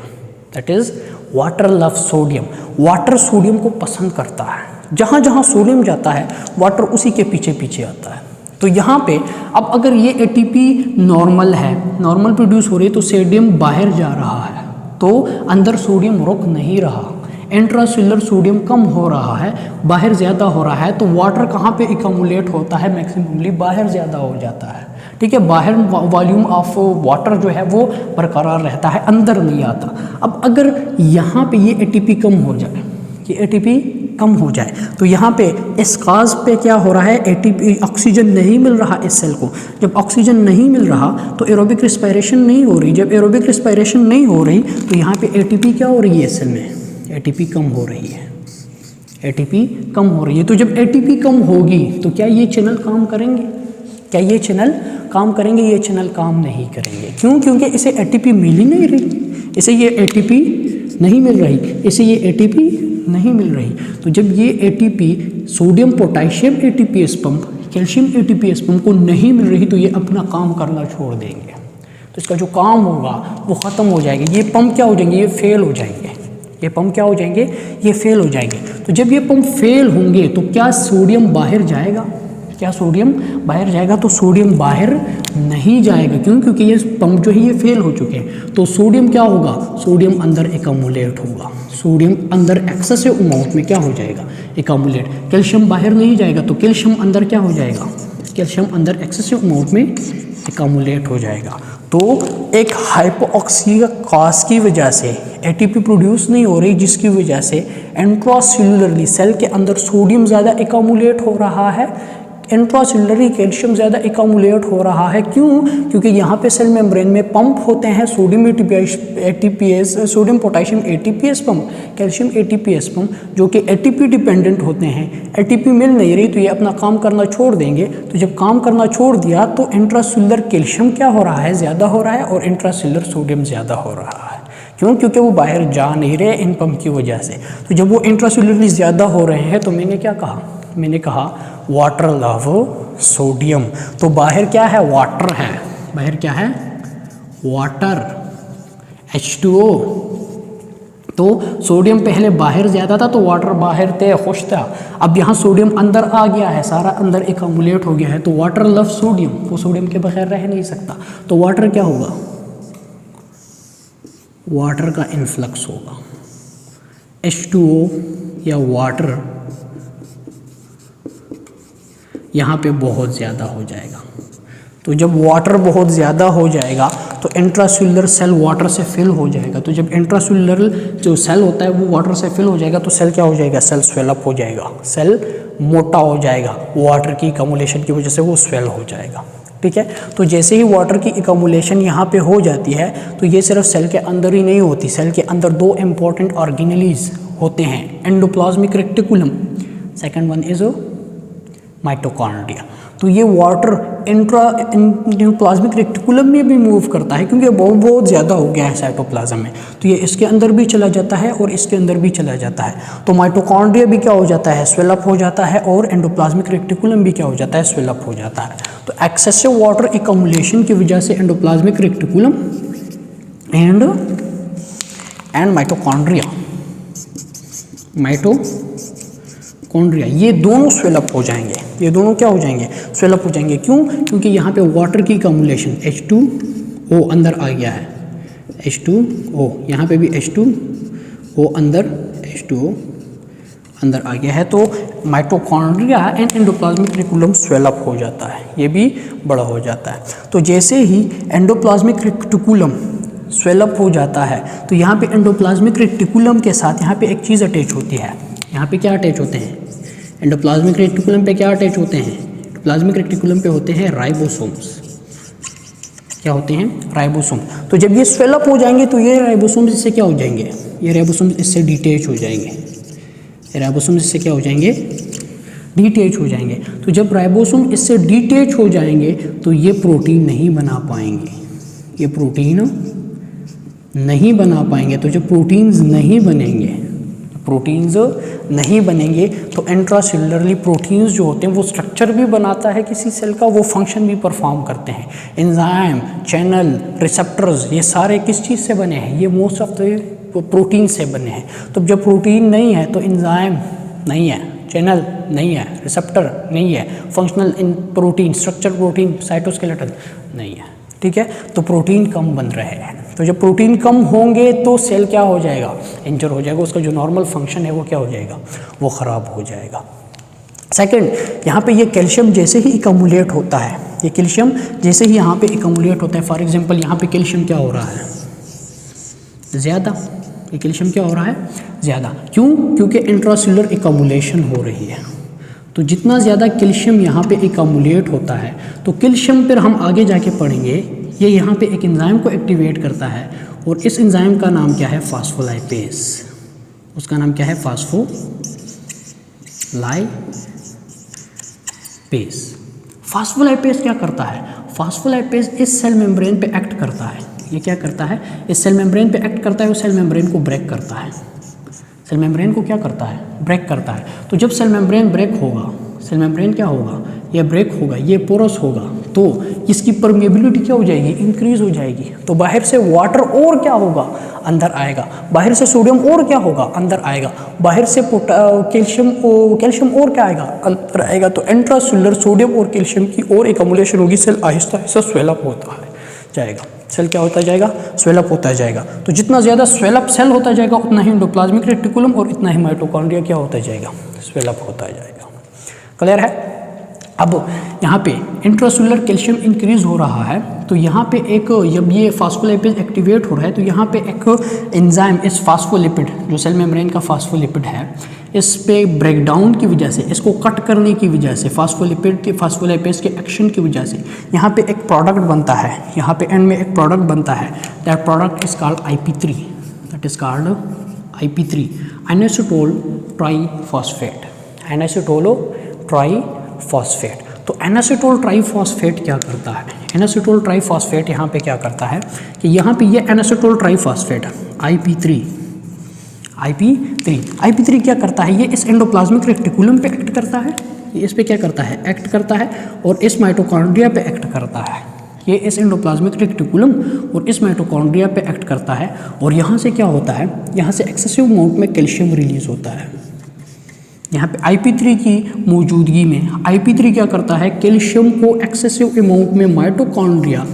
that is water love sodium. Water sodium को पसंद करता है, जहाँ जहाँ सोडियम जाता है वाटर उसी के पीछे पीछे आता है। तो यहाँ पे अब अगर ये एटीपी नॉर्मल है, नॉर्मल प्रोड्यूस हो रही है, तो सोडियम बाहर जा रहा है, तो अंदर सोडियम रुक नहीं रहा, इंट्रासेल्युलर सोडियम कम हो रहा है, बाहर ज़्यादा हो रहा है, तो वाटर कहाँ पे एकमुलेट होता है, मैक्सिममली बाहर ज़्यादा हो जाता है, ठीक है, बाहर वॉल्यूम ऑफ वाटर जो है वो बरकरार रहता है, अंदर नहीं आता। अब अगर यहाँ पे ये एटीपी कम हो जाए, ये एटीपी कम हो जाए, तो यहाँ पे इस काज पे क्या हो रहा है, एटीपी ऑक्सीजन नहीं मिल रहा इस सेल को। जब ऑक्सीजन नहीं मिल रहा तो एरोबिक रिस्पायरेशन नहीं हो रही, जब एरोबिक रिस्पायरेशन नहीं हो रही तो यहाँ पे एटीपी क्या हो रही है, इस सेल में एटीपी कम हो रही है, एटीपी कम हो रही है। तो जब एटीपी कम होगी तो क्या ये चैनल काम करेंगे, क्या ये चैनल काम करेंगे, ये चैनल काम नहीं करेंगे। क्यों? क्योंकि इसे एटीपी मिल ही नहीं रही, इसे ये एटीपी नहीं मिल रही, इसे ये एटीपी नहीं मिल रही। तो जब ये ATP sodium potassium ATPase pump, calcium ATPase pump को नहीं मिल रही, तो ये अपना काम करना छोड़ देंगे, तो इसका जो काम होगा वो ख़त्म हो जाएगा। ये पंप क्या हो जाएंगे, ये फेल हो जाएंगे, ये पंप क्या हो जाएंगे, ये फेल हो जाएंगे। तो जब ये पंप फेल होंगे तो क्या सोडियम बाहर जाएगा, क्या सोडियम बाहर जाएगा, तो सोडियम बाहर नहीं जाएगा। क्यों? क्योंकि ये पंप जो है ये फेल हो चुके हैं। तो सोडियम क्या होगा, सोडियम अंदर एकमुलेट होगा, सोडियम अंदर एक्सेसिव अमाउंट में क्या हो जाएगा, एकमुलेट। कैल्शियम बाहर नहीं जाएगा, तो कैल्शियम अंदर क्या हो जाएगा, कैल्शियम अंदर एक्सेसिव अमाउंट में एकमुलेट हो जाएगा। तो एक हाइपोऑक्सीमिया कॉज की वजह से एटीपी प्रोड्यूस नहीं हो रही, जिसकी वजह से इंट्रासेल्युलरली सेल के अंदर सोडियम ज़्यादा एकमुलेट हो रहा है, इंट्रासेल्युलरली कैल्शियम ज़्यादा एकमुलेट हो रहा है। क्यों? क्योंकि यहाँ पे सेल मेम्ब्रेन में पंप होते हैं, sodium ATPase, sodium potassium ATPase pump, calcium ATPase pump, जो कि एटीपी डिपेंडेंट होते हैं। एटीपी मिल नहीं रही तो ये अपना काम करना छोड़ देंगे। तो जब काम करना छोड़ दिया तो इंट्रासेल्युलर कैल्शियम क्या हो रहा है, ज़्यादा हो रहा है, और इंट्रासेल्युलर सोडियम ज़्यादा हो रहा है। क्यों? क्योंकि वो बाहर जा नहीं रहे इन पंप की वजह से। तो जब वो इंट्रासेल्युलरली ज़्यादा हो रहे हैं तो मैंने क्या कहा, मैंने कहा वाटर लव सोडियम। तो बाहर क्या है, वाटर है, बाहर क्या है, वाटर, H2O। तो सोडियम पहले बाहर ज़्यादा था तो वाटर बाहर थे, खुश था। अब यहाँ सोडियम अंदर आ गया है, सारा अंदर एकमुलेट हो गया है, तो वाटर लव सोडियम, वो सोडियम के बगैर रह नहीं सकता। तो वाटर क्या होगा, वाटर का इन्फ्लक्स होगा, H2O या वाटर यहाँ पे बहुत ज़्यादा हो जाएगा। तो जब वाटर बहुत ज़्यादा हो जाएगा तो इंट्रासेल्युलर सेल वाटर से फिल हो जाएगा। तो जब इंट्रासेल्युलर जो सेल होता है वो वाटर से फिल हो जाएगा तो सेल क्या हो जाएगा, सेल स्वेल अप हो जाएगा, सेल मोटा हो जाएगा, वाटर की एकमुलेशन की वजह से वो स्वेल हो जाएगा। ठीक है, तो जैसे ही वाटर की एकमुलेशन यहाँ पे हो जाती है तो ये सिर्फ सेल के अंदर ही नहीं होती, सेल के अंदर दो इम्पॉर्टेंट ऑर्गेनेलीज होते हैं, endoplasmic reticulum, second one is mitochondria. तो ये वाटर एंडोप्लाज्मिक रेक्टिकुलम में भी मूव करता है क्योंकि बहुत ज़्यादा हो गया है साइटोप्लाज्म में, तो ये इसके अंदर भी चला जाता है और इसके अंदर भी चला जाता है। तो माइटोकॉन्ड्रिया भी क्या हो जाता है, स्वेल अप हो जाता है, और एंडोप्लाज्मिक रेक्टिकुलम भी क्या हो जाता है, स्वेल अप हो जाता है। तो एक्सेसिव वाटर एकमुलेशन की वजह से एंडोप्लाज्मिक रेक्टिकुलम एंड माइटोकॉन्ड्रिया ये दोनों स्वेलअप हो जाएंगे, ये दोनों क्या हो जाएंगे, स्वेलअप हो जाएंगे। क्यों? क्योंकि यहाँ पे वाटर की एकमुलेशन H2O अंदर आ गया है, H2O यहाँ पे भी H2O अंदर, H2O अंदर आ गया है। तो mitochondria and endoplasmic reticulum swell up हो जाता है, ये भी बड़ा हो जाता है। तो जैसे ही एंडोप्लाज्मिक रेक्टिकुलम स्वेलअप हो जाता है तो यहाँ पे एंडोप्लाज्मिक रेक्टिकुलम के साथ यहाँ पे एक चीज़ अटैच होती है, यहाँ पे क्या अटैच होते हैं, एंडोप्लाज्मिक रेटिकुलम पे क्या अटैच होते हैं, एंडोप्लाज्मिक रेटिकुलम पे होते हैं राइबोसोम्स। क्या होते हैं, राइबोसोम। तो जब ये स्वेलअप हो जाएंगे तो ये राइबोसोम्स इससे क्या हो जाएंगे, ये राइबोसोम्स इससे डिटैच हो जाएंगे, राइबोसोम्स इससे क्या हो जाएंगे, डिटैच हो जाएंगे। तो जब राइबोसोम इससे डिटैच हो जाएंगे तो ये प्रोटीन नहीं बना पाएंगे, ये प्रोटीन नहीं बना पाएंगे। तो जब प्रोटीन्स नहीं बनेंगे, प्रोटीन्स नहीं बनेंगे तो इंट्रासेलुलरली प्रोटीन्स जो होते हैं वो स्ट्रक्चर भी बनाता है किसी सेल का, वो फंक्शन भी परफॉर्म करते हैं। एंजाइम, चैनल, रिसेप्टर्स, ये सारे किस चीज़ से बने हैं, ये मोस्ट ऑफ द प्रोटीन से बने हैं। तो जब प्रोटीन नहीं है तो एंजाइम नहीं है, चैनल नहीं है, रिसेप्टर नहीं है, functional in protein, structure protein, cytoskeleton नहीं है, ठीक है। तो प्रोटीन कम बन रहे हैं। तो जब प्रोटीन कम होंगे तो सेल क्या हो जाएगा, इंजर हो जाएगा, उसका जो नॉर्मल फंक्शन है वो क्या हो जाएगा, वो ख़राब हो जाएगा। सेकंड, यहाँ पे ये कैल्शियम जैसे ही इकमुलेट होता है, ये कैल्शियम जैसे ही यहाँ पे इकमुलेट होता है, फॉर एग्जांपल यहाँ पे कैल्शियम क्या हो रहा है, ज़्यादा, ये कैल्शियम क्या हो रहा है, ज़्यादा। क्यों, क्योंकि इंट्रासेलुलर इकमुलेशन हो रही है। तो जितना ज़्यादा कैल्शियम यहाँ पे इकमुलेट होता है तो कैल्शियम फिर हम आगे जाके पढ़ेंगे, ये यहाँ पे एक एंजाइम को एक्टिवेट करता है और इस एंजाइम का नाम क्या है, फास्फोलाइपेज। उसका नाम क्या है, फास्फोलाइपेज। फास्फोलाइपेज क्या करता है, फास्फोलाइपेज इस सेल मेम्ब्रेन पे एक्ट करता है। ये क्या करता है, इस सेल मेम्ब्रेन पे एक्ट करता है, उस सेल मेम्ब्रेन को ब्रेक करता है, सेल मेम्ब्रेन को क्या करता है, ब्रेक करता है। तो जब सेल मेम्ब्रेन ब्रेक होगा, सेल मेम्ब्रेन क्या होगा, ये ब्रेक होगा, ये पोरस होगा, तो इसकी परमेबिलिटी क्या हो जाएगी, इंक्रीज हो जाएगी। तो बाहर से वाटर और क्या होगा, अंदर आएगा, बाहर से सोडियम और क्या होगा, अंदर आएगा, बाहर से कैल्शियम और क्या आएगा, अंदर आएगा। तो इंट्रासेलुलर सोडियम और कैल्शियम की और एकमुलेशन होगी, सेल आहिस्ता आहिस्ता स्वेलअप होता है जाएगा, सेल क्या होता जाएगा, स्वेलअप होता जाएगा। तो जितना ज़्यादा स्वेलअप सेल होता जाएगा उतना ही एंडोप्लाज्मिक रेटिकुलम और इतना ही माइटोकॉन्ड्रिया क्या होता जाएगा, स्वेलअप होता जाएगा। क्लियर है। अब यहाँ पे इंट्रासेलुलर कैल्शियम इंक्रीज हो रहा है, तो यहाँ पे एक, जब ये फास्फोलाइपेज एक्टिवेट हो रहा है तो यहाँ पे एक एंजाइम, इस फास्फोलिपिड जो सेल मेम्ब्रेन का फास्फोलिपिड है, इस पे ब्रेकडाउन की वजह से, इसको कट करने की वजह से, फास्फोलिपिड के फास्फोलाइपेज के एक्शन की वजह से यहाँ पे एक प्रोडक्ट बनता है, यहाँ पे एंड में एक प्रोडक्ट बनता है। That product is called IP3, that is called IP3, inositol triphosphate, inositol triphosphate. तो एनेसिटोल ट्राइफॉस्फेट क्या करता है, एनेसिटोल ट्राइफॉस्फेट यहाँ पे क्या करता है कि यहाँ पे ये एनेसिटोल ट्राइफॉस्फेट IP3 क्या करता है, ये इस एंडोप्लाज्मिक रेटिकुलम पे एक्ट करता है, ये इस पे क्या करता है, एक्ट करता है, और इस माइटोकॉन्ड्रिया पे एक्ट करता है। ये इस एंडोप्लाज्मिक रेटिकुलम और इस माइटोकॉन्ड्रिया पे एक्ट करता है, और यहाँ से क्या होता है, यहाँ से एक्सेसिव अमाउंट में कैल्शियम रिलीज होता है। यहाँ पे IP3 की मौजूदगी में IP3 क्या करता है, कैल्शियम को एक्सेसिव अमाउंट में माइटोकॉन्ड्रिया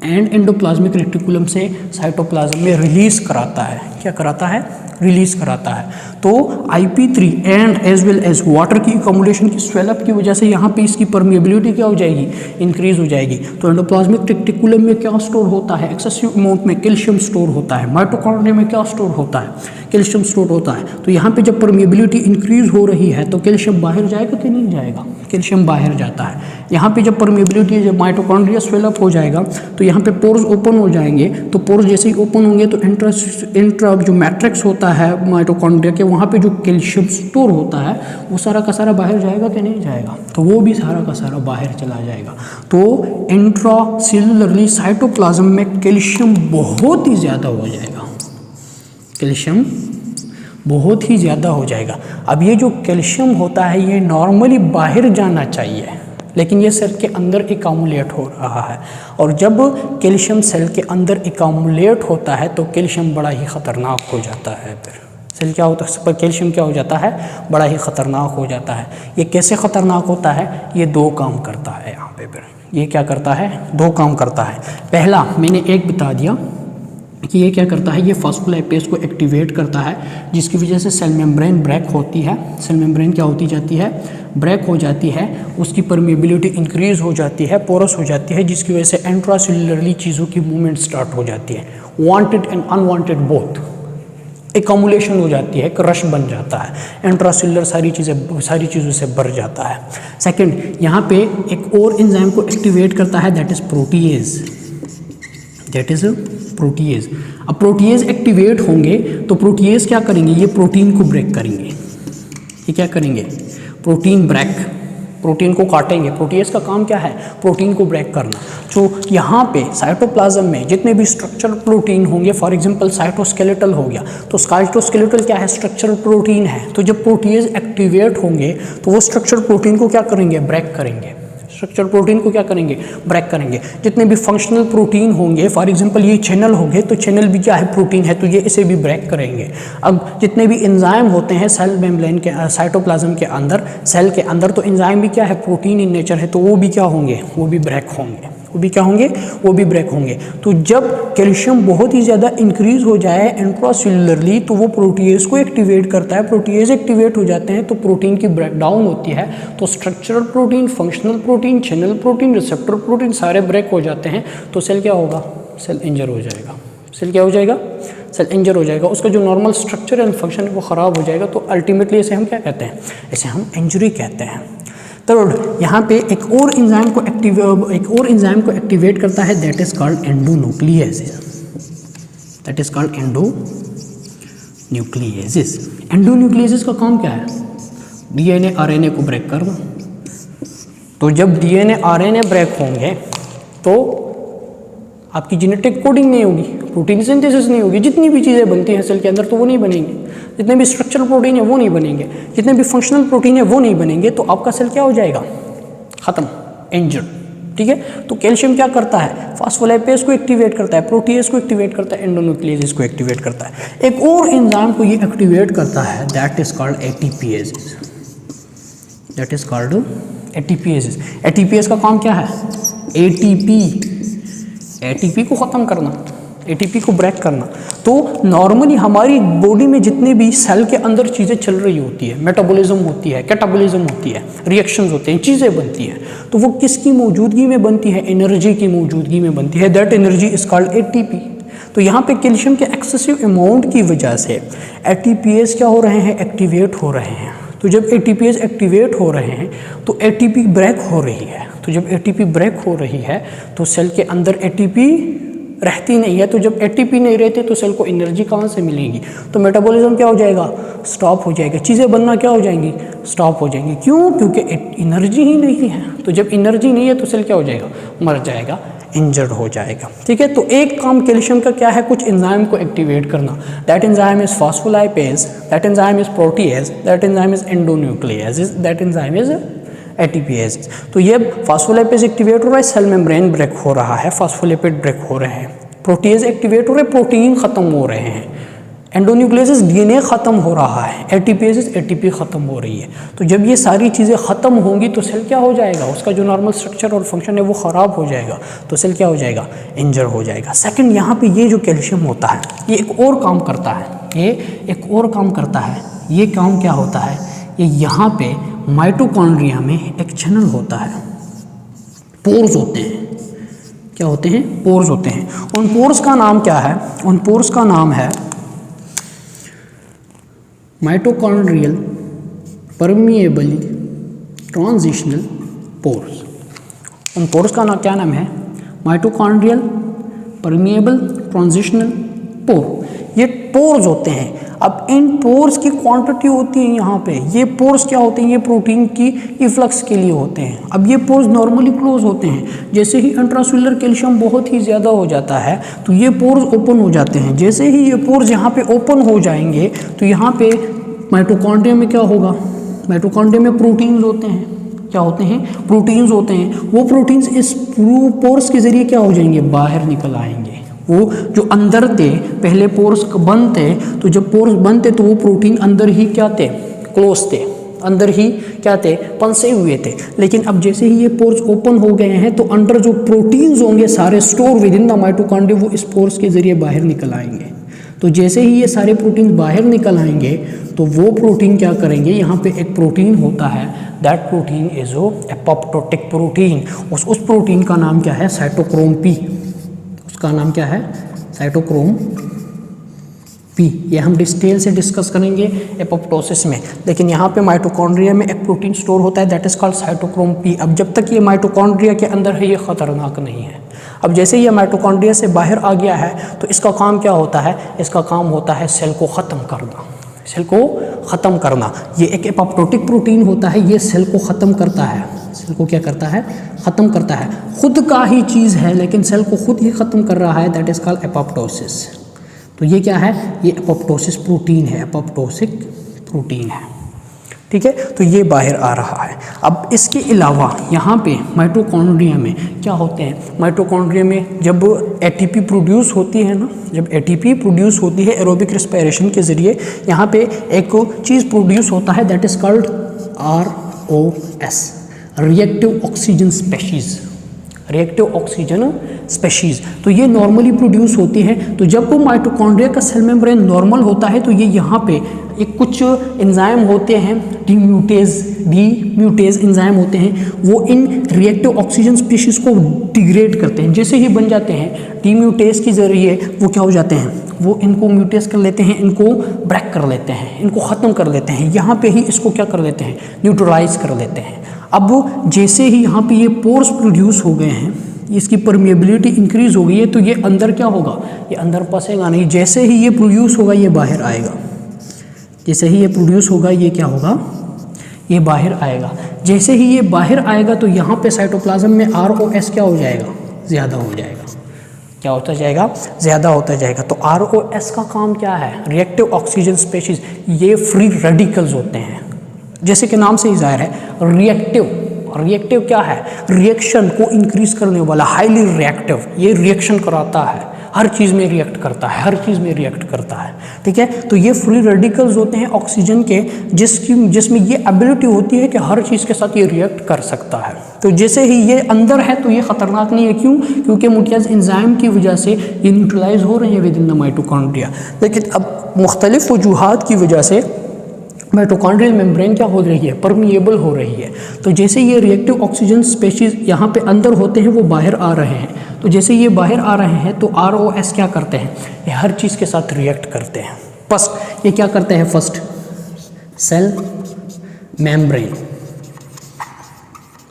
एंड एंडोप्लाज्मिक रेटिकुलम से साइटोप्लाज्म में रिलीज कराता है। क्या कराता है, रिलीज कराता है। तो IP3 and as well as water की अकोमोडेशन की स्वेलअप की वजह से यहाँ पे इसकी परमिएबिलिटी क्या हो जाएगी, इंक्रीज हो जाएगी। तो एंडोप्लाज्मिक रेटिकुलम में क्या स्टोर होता है, एक्सेसिव अमाउंट में कैल्शियम स्टोर होता है। माइटोकॉन्ड्रिया में क्या स्टोर होता है, कैल्शियम स्टोर होता है। तो यहाँ पे जब परमिएबिलिटी इंक्रीज हो रही है तो कैल्शियम बाहर जाएगा कि नहीं जाएगा, कैल्शियम बाहर जाता है। यहाँ पे जब परमिएबिलिटी, जब माइटोकॉन्ड्रिया स्वेलअप हो जाएगा तो यहाँ पे पोर्स ओपन हो जाएंगे। तो पोर्स जैसे ही ओपन होंगे तो इंट्रा जो मैट्रिक्स होता है माइटोकॉन्ड्रिया के, वहाँ पे जो कैल्शियम स्टोर होता है वो सारा का सारा बाहर जाएगा कि नहीं जाएगा, तो वो भी सारा का सारा बाहर चला जाएगा। तो इंट्रासेलुलरली साइटोप्लाज्म में कैल्शियम बहुत ही ज़्यादा हो जाएगा, कैल्शियम बहुत ही ज़्यादा हो जाएगा। अब ये जो कैल्शियम होता है ये नॉर्मली बाहर जाना चाहिए, लेकिन ये सेल के अंदर एकामुलेट हो रहा है। और जब कैल्शियम सेल के अंदर एकामुलेट होता है तो कैल्शियम बड़ा ही ख़तरनाक हो जाता है। फिर सेल क्या होता है, कैल्शियम क्या हो जाता है, बड़ा ही ख़तरनाक हो जाता है। ये कैसे ख़तरनाक होता है, ये दो काम करता है यहाँ पे। फिर ये क्या करता है, दो काम करता है। पहला मैंने एक बता दिया कि ये क्या करता है, ये फास्फोलाइपेज को एक्टिवेट करता है, जिसकी वजह से सेल मेम्ब्रेन ब्रेक होती है। सेल मेम्ब्रेन क्या होती जाती है, ब्रेक हो जाती है, उसकी परमिएबिलिटी इंक्रीज हो जाती है, पोरस हो जाती है, जिसकी वजह से इंट्रासेलुलरली चीज़ों की मूवमेंट स्टार्ट हो जाती है, wanted and unwanted both. Accumulation हो जाती है, क्रश बन जाता है, इंट्रासेल्युलर सारी चीज़ों से भर जाता है। सेकंड, यहाँ पे एक और एंजाइम को एक्टिवेट करता है, दैट इज प्रोटीएज, प्रोटीएज। अब प्रोटीएज एक्टिवेट होंगे तो प्रोटीएज क्या करेंगे, ये प्रोटीन को ब्रेक करेंगे। ये क्या करेंगे, प्रोटीन ब्रेक, प्रोटीन को काटेंगे। प्रोटीएज का काम क्या है, प्रोटीन को ब्रेक करना। तो यहाँ पे साइटोप्लाज्म में जितने भी स्ट्रक्चरल प्रोटीन होंगे, फॉर एग्जांपल साइटोस्केलेटल हो गया, तो साइटोस्केलेटल क्या है, स्ट्रक्चरल प्रोटीन है। तो जब प्रोटीएज एक्टिवेट होंगे तो वो स्ट्रक्चरल प्रोटीन को क्या करेंगे, ब्रेक करेंगे। स्ट्रक्चर प्रोटीन को क्या करेंगे, ब्रेक करेंगे। जितने भी फंक्शनल प्रोटीन होंगे, फॉर एग्जांपल ये चैनल हो गए, तो चैनल भी क्या है, प्रोटीन है, तो ये इसे भी ब्रेक करेंगे। अब जितने भी एंजाइम होते हैं सेल मेम्ब्रेन के, साइटोप्लाज्म के अंदर, सेल के अंदर, तो एंजाइम भी क्या है, प्रोटीन इन नेचर है, तो वो भी क्या होंगे, वो भी ब्रेक होंगे। वो भी क्या होंगे, वो भी ब्रेक होंगे। तो जब कैल्शियम बहुत ही ज़्यादा इंक्रीज हो जाए इंट्रासेल्युलरली, तो वो प्रोटीएज को एक्टिवेट करता है। प्रोटीएज एक्टिवेट हो जाते हैं तो प्रोटीन की ब्रेकडाउन होती है, तो structural protein, functional protein, channel protein, receptor protein सारे ब्रेक हो जाते हैं। तो सेल क्या होगा, सेल इंजर हो जाएगा। सेल क्या हो जाएगा, सेल इंजर हो जाएगा। उसका जो नॉर्मल स्ट्रक्चर एंड फंक्शन है वो ख़राब हो जाएगा। तो अल्टीमेटली इसे हम क्या कहते हैं, इसे हम इंजरी कहते हैं। थर्ड, यहाँ पे एक और एंजाइम को एक्टिवेट करता है, that is called endonucleases, that is called endonucleases. Endonucleases का काम क्या है, डीएनए आरएनए को ब्रेक करना। तो जब डीएनए आरएनए ब्रेक होंगे तो आपकी जेनेटिक कोडिंग नहीं होगी, प्रोटीन सिंथेसिस नहीं होगी, जितनी भी चीज़ें बनती हैं सेल के अंदर तो वो नहीं बनेंगी, जितने भी स्ट्रक्चरल प्रोटीन है वो नहीं बनेंगे, जितने भी फंक्शनल प्रोटीन है वो नहीं बनेंगे, तो आपका सेल क्या हो जाएगा, खत्म, इंजर्ड। ठीक है, तो कैल्शियम क्या करता है, फास्फोलिपेज को एक्टिवेट करता है, प्रोटीएज को एक्टिवेट करता है, एंडोन्यूक्लियोसिस को एक्टिवेट करता है। एक और एंजाइम को ये एक्टिवेट करता है, that is called ATPases, that is called ATPases. ATPase का काम क्या है, एटीपी को ख़त्म करना, एटीपी को ब्रेक करना। तो नॉर्मली हमारी बॉडी में जितने भी सेल के अंदर चीज़ें चल रही होती है, मेटाबॉलिज्म होती है, कैटाबॉलिज्म होती है, रिएक्शंस होते हैं, चीज़ें बनती हैं, तो वो किसकी मौजूदगी में बनती है, एनर्जी की मौजूदगी में बनती है, that energy is called ATP. तो यहाँ पे कैल्शियम के एक्सेसिव अमाउंट की वजह से एटीपीएस क्या हो रहे हैं, एक्टिवेट हो रहे हैं। तो जब एटीपीएस एक्टिवेट हो रहे हैं तो एटीपी ब्रेक हो रही है। तो जब एटीपी ब्रेक हो रही है तो सेल के अंदर एटीपी रहती नहीं है। तो जब एटीपी नहीं रहती तो सेल को एनर्जी कहाँ से मिलेगी, तो मेटाबॉलिज्म क्या हो जाएगा, स्टॉप हो जाएगा, चीज़ें बनना क्या हो जाएंगी, स्टॉप हो जाएंगी। क्यों, क्योंकि एनर्जी ही नहीं है। तो जब एनर्जी नहीं है तो सेल क्या हो जाएगा, मर जाएगा, इंजर्ड हो जाएगा। ठीक है, तो एक काम कैल्शियम का क्या है, कुछ एंजाइम को एक्टिवेट करना, that enzyme is phospholipase, that enzyme is protease, that enzyme is endonucleases, that enzyme is ATPase. तो ये फास्फोलिपेज एक्टिवेट हो रहा है, सेल मेम्ब्रेन ब्रेक हो रहा है, फास्फोलिपिड ब्रेक हो रहे हैं, प्रोटीएज एक्टिवेट हो रहे हैं, प्रोटीन खत्म हो रहे हैं, एंडोन्यूक्लियोसिस डीएनए खत्म हो रहा है, एटीपीएज एटीपी खत्म हो रही है। तो जब ये सारी चीज़ें खत्म होंगी तो सेल क्या हो जाएगा, उसका जो नॉर्मल स्ट्रक्चर और फंक्शन है वो ख़राब हो जाएगा, तो सेल क्या हो जाएगा, इंजर हो जाएगा। सेकंड, यहाँ पे ये जो कैल्शियम होता है ये एक और काम करता है, ये एक और काम करता है। ये काम क्या होता है, ये यहाँ पे माइटोकॉन्ड्रिया में एक चैनल होता है, पोर्स होते हैं, क्या होते हैं, पोर्स होते हैं। उन पोर्स का नाम क्या है, उन पोर्स का नाम है माइटोकॉन्ड्रियल परमिएबली ट्रांजिशनल पोर्स। उन पोर्स का नाम क्या नाम है, माइटोकॉन्ड्रियल परमिएबल ट्रांजिशनल पोर। ये पोर्स होते हैं। अब इन पोर्स की क्वांटिटी होती है यहाँ पे, ये पोर्स क्या होते हैं, ये प्रोटीन की इफ्लक्स के लिए होते हैं। अब ये पोर्स नॉर्मली क्लोज होते हैं, जैसे ही इंट्रासेल्युलर कैल्शियम बहुत ही ज़्यादा हो जाता है तो ये पोर्स ओपन हो जाते हैं। जैसे ही ये पोर्स यहाँ पे ओपन हो जाएंगे तो यहाँ पे माइटोकॉन्ड्रिया में क्या होगा, माइटोकॉन्ड्रिया में प्रोटीन्स होते हैं, क्या होते हैं, प्रोटीन्स होते हैं। वो प्रोटीन्स इस पोर्स के ज़रिए क्या हो जाएंगे, बाहर निकल आएंगे। वो जो अंदर थे, पहले पोर्स बंद थे, तो जब पोर्स बंद थे तो वो प्रोटीन अंदर ही क्या थे, क्लोज थे, अंदर ही क्या थे, फंसे हुए थे। लेकिन अब जैसे ही ये पोर्स ओपन हो गए हैं तो अंदर जो प्रोटीन्स होंगे सारे store with in the mitochondria, वो इस पोर्स के ज़रिए बाहर निकल आएंगे। तो जैसे ही ये सारे प्रोटीन बाहर निकल आएंगे तो वो प्रोटीन क्या करेंगे, यहाँ पे एक प्रोटीन होता है, that protein is apoptotic protein. उस प्रोटीन का नाम क्या है, साइटोक्रोम पी। उसका नाम क्या है, साइटोक्रोम पी, ये हम डिटेल से डिस्कस करेंगे एपोप्टोसिस में। लेकिन यहाँ पे माइटोकॉन्ड्रिया में एक प्रोटीन स्टोर होता है that is called cytochrome P. अब जब तक ये माइटोकॉन्ड्रिया के अंदर है ये खतरनाक नहीं है। अब जैसे ये माइटोकॉन्ड्रिया से बाहर आ गया है तो इसका काम क्या होता है, इसका काम होता है सेल को ख़त्म करना, सेल को ख़त्म करना। ये एक एपोप्टोटिक प्रोटीन होता है, ये सेल को ख़त्म करता है, सेल को क्या करता है, ख़त्म करता है। खुद का ही चीज़ है लेकिन सेल को खुद ही ख़त्म कर रहा है, दैट इज़ कॉल्ड एपोप्टोसिस। तो ये क्या है, ये एपोप्टोसिस प्रोटीन है, एपोप्टोसिक प्रोटीन है, ठीक है। तो ये बाहर आ रहा है। अब इसके अलावा यहाँ पे माइटोकॉन्ड्रिया में क्या होते हैं, माइटोकॉन्ड्रिया में जब एटीपी प्रोड्यूस होती है ना, जब एटीपी प्रोड्यूस होती है एरोबिक रेस्पिरेशन के ज़रिए, यहाँ पे एक चीज़ प्रोड्यूस होता है that is called ROS, reactive oxygen species, reactive oxygen species. तो ये नॉर्मली प्रोड्यूस होती है। तो जब वो माइटोकॉन्ड्रिया का सेल मेम्ब्रेन नॉर्मल होता है तो ये यहाँ पे एक कुछ एंजाइम होते हैं, डीम्यूटेज एंजाइम होते हैं, वो इन रिएक्टिव ऑक्सीजन स्पीशीज़ को डिग्रेड करते हैं। जैसे ही बन जाते हैं डीम्यूटेज के ज़रिए वो क्या हो जाते हैं, वो इनको म्यूटेज कर लेते हैं, इनको ब्रेक कर लेते हैं, इनको ख़त्म कर लेते हैं। यहाँ पे ही इसको क्या कर लेते हैं, न्यूट्रलाइज कर लेते हैं। अब जैसे ही यहाँ पे ये पोर्स प्रोड्यूस हो गए हैं, इसकी परमिएबिलिटी इंक्रीज हो गई है, तो ये अंदर क्या होगा, ये अंदर फंसेगा नहीं। जैसे ही ये प्रोड्यूस होगा ये बाहर आएगा, जैसे ही ये प्रोड्यूस होगा ये क्या होगा, ये बाहर आएगा। जैसे ही ये बाहर आएगा तो यहाँ पे साइटोप्लाज्म में ROS क्या हो जाएगा, ज़्यादा हो जाएगा। क्या होता जाएगा, ज़्यादा होता जाएगा। तो ROS का काम क्या है, रिएक्टिव ऑक्सीजन स्पेशीज़, ये फ्री रेडिकल्स होते हैं। जैसे कि नाम से ही जाहिर है, रिएक्टिव, रिएक्टिव क्या है, रिएक्शन को इंक्रीज करने वाला, हाईली रिएक्टिव, ये रिएक्शन कराता है, हर चीज़ में रिएक्ट करता है, हर चीज़ में रिएक्ट करता है, ठीक है। तो ये फ्री रेडिकल्स होते हैं ऑक्सीजन के, जिसमें ये एबिलिटी होती है कि हर चीज़ के साथ ये रिएक्ट कर सकता है। तो जैसे ही ये अंदर है तो ये ख़तरनाक नहीं है, क्यों, क्योंकि म्यूटेज एंजाइम की वजह से ये न्यूट्रलाइज हो रहे हैं विद इन द माइटोकॉन्ड्रिया। लेकिन अब मुख्तलिफ वजूहात की वजह से माइटोकॉन्ड्रियल मेम्ब्रेन क्या हो रही है, परमिएबल हो रही है। तो जैसे ये रिएक्टिव ऑक्सीजन स्पेशीज़ यहाँ पे अंदर होते हैं वो बाहर आ रहे हैं। तो जैसे ये बाहर आ रहे हैं तो ROS क्या करते हैं, ये हर चीज़ के साथ रिएक्ट करते हैं। फर्स्ट ये क्या करते हैं, first cell membrane,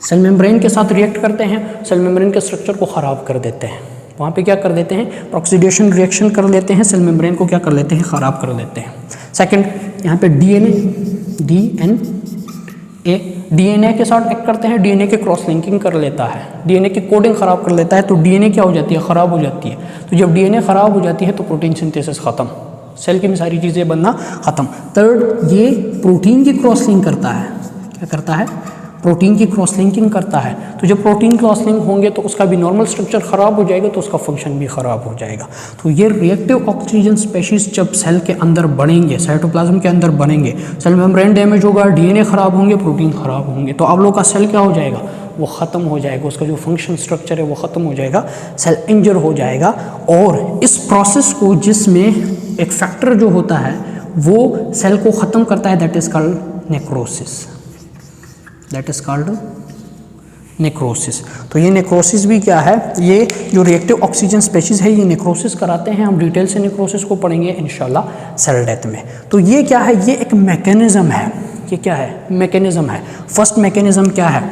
cell membrane के साथ रिएक्ट करते हैं, सेल मेम्ब्रेन के स्ट्रक्चर को ख़राब कर देते हैं। वहाँ पे क्या कर देते हैं, ऑक्सीडेशन रिएक्शन कर लेते हैं, सेल मेम्ब्रेन को क्या कर लेते हैं, ख़राब कर देते हैं। सेकंड यहाँ पे DNA के साथ एक्ट करते हैं, DNA के क्रॉस लिंकिंग कर लेता है, DNA की कोडिंग ख़राब कर लेता है। तो DNA क्या हो जाती है, ख़राब हो जाती है। तो जब DNA ख़राब हो जाती है तो प्रोटीन सिंथेसिस ख़त्म, सेल की सारी चीज़ें बनना ख़त्म। थर्ड ये प्रोटीन की क्रॉस लिंक करता है, क्या करता है, प्रोटीन की क्रॉस लिंकिंग करता है। तो जब प्रोटीन क्रॉस लिंक होंगे तो उसका भी नॉर्मल स्ट्रक्चर ख़राब हो जाएगा, तो उसका फंक्शन भी ख़राब हो जाएगा। तो ये रिएक्टिव ऑक्सीजन स्पेशीज़ जब सेल के अंदर बनेंगे, साइटोप्लाज्म के अंदर बनेंगे, सेल मेम्ब्रेन डैमेज होगा, DNA ख़राब होंगे, प्रोटीन ख़राब होंगे, तो आप लोग का सेल क्या हो जाएगा, वो ख़त्म हो जाएगा, उसका जो फंक्शन स्ट्रक्चर है वो ख़त्म हो जाएगा, सेल इंजर हो जाएगा। और इस प्रोसेस को, जिसमें एक फैक्टर जो होता है वो सेल को ख़त्म करता है, that is called necrosis, that is called necrosis. तो ये नेक्रोसिस भी क्या है, ये जो रिएक्टिव ऑक्सीजन स्पेशीज़ है ये नेक्रोसिस कराते हैं। हम डिटेल से नेक्रोसिस को पढ़ेंगे इंशाल्लाह सेल डेथ में। तो ये क्या है, ये एक मैकेनिज़्म है, ये क्या है, मैकेनिज़्म है। फर्स्ट मैकेनिज़्म क्या है,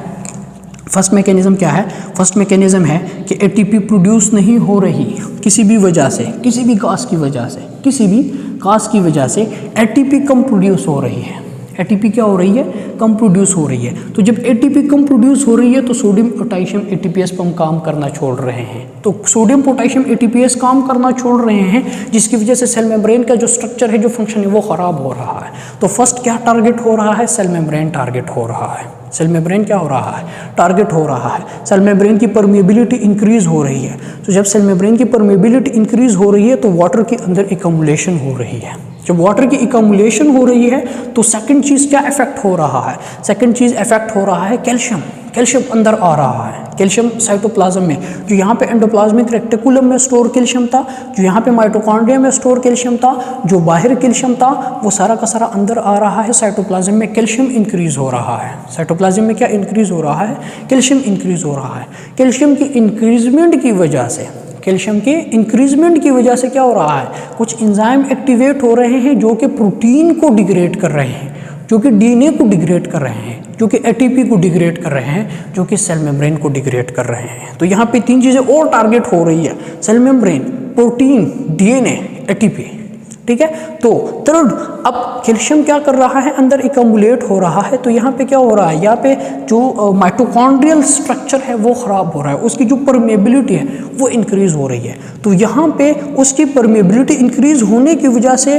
फर्स्ट मैकेनिज़्म क्या है, फर्स्ट मैकेनिज़्म है कि एटीपी प्रोड्यूस नहीं हो रही किसी भी वजह से, किसी भी काज की वजह से, किसी भी काज की वजह से एटीपी कम प्रोड्यूस हो रही है। एटीपी क्या हो रही है, कम प्रोड्यूस हो रही है। तो जब एटीपी कम प्रोड्यूस हो रही है तो सोडियम पोटेशियम एटीपीएस पर हम काम करना छोड़ रहे हैं। तो सोडियम पोटेशियम एटीपीएस काम करना छोड़ रहे हैं, जिसकी वजह से सेल मेम्ब्रेन का जो स्ट्रक्चर है, जो फंक्शन है, वो ख़राब हो रहा है। तो फर्स्ट क्या टारगेट हो रहा है, सेल मेम्ब्रेन टारगेट हो रहा है। सेल मेम्ब्रेन क्या हो रहा है, टारगेट हो रहा है। सेल मेम्ब्रेन की परमिएबिलिटी इंक्रीज़ हो रही है। तो जब सेल मेम्ब्रेन की परमिएबिलिटी इंक्रीज़ हो रही है तो वाटर के अंदर एकमुलेशन हो रही है। जब वाटर की एकमुलेशन हो रही है तो सेकंड चीज़ क्या इफेक्ट हो रहा है, सेकंड चीज़ इफेक्ट हो रहा है कैल्शियम। कैल्शियम अंदर आ रहा है, कैल्शियम साइटोप्लाज्म में, जो यहाँ पे एंडोप्लाज्मिक रेक्टिकुलम में स्टोर कैल्शियम था, जो यहाँ पे माइटोकॉन्ड्रिया में स्टोर कैल्शियम था, जो बाहर कैल्शियम था, वो सारा का सारा अंदर आ रहा है। साइटोप्लाज्म में कैल्शियम इंक्रीज़ हो रहा है। साइटोप्लाज्म में क्या इंक्रीज़ हो रहा है, कैल्शियम इंक्रीज़ हो रहा है। कैल्शियम की इंक्रीजमेंट की वजह से, कैल्शियम के इंक्रीजमेंट की वजह से क्या हो रहा है, कुछ एंजाइम एक्टिवेट हो रहे हैं जो कि प्रोटीन को डिग्रेड कर रहे हैं, जो कि डीएनए को डिग्रेड कर रहे हैं, जो कि एटीपी को डिग्रेड कर रहे हैं, जो कि सेल मेम्ब्रेन को डिग्रेड कर रहे हैं। तो यहाँ पे 3 चीज़ें और टारगेट हो रही है, cell membrane, protein, DNA, ATP. ठीक है, तो थर्ड, अब कैल्शियम क्या कर रहा है, अंदर एकमुलेट हो रहा है। तो यहाँ पे क्या हो रहा है, यहाँ पे जो माइटोकॉन्ड्रियल स्ट्रक्चर है वो ख़राब हो रहा है, उसकी जो परमेबिलिटी है वो इंक्रीज हो रही है। तो यहाँ पे उसकी परमेबिलिटी इंक्रीज होने की वजह से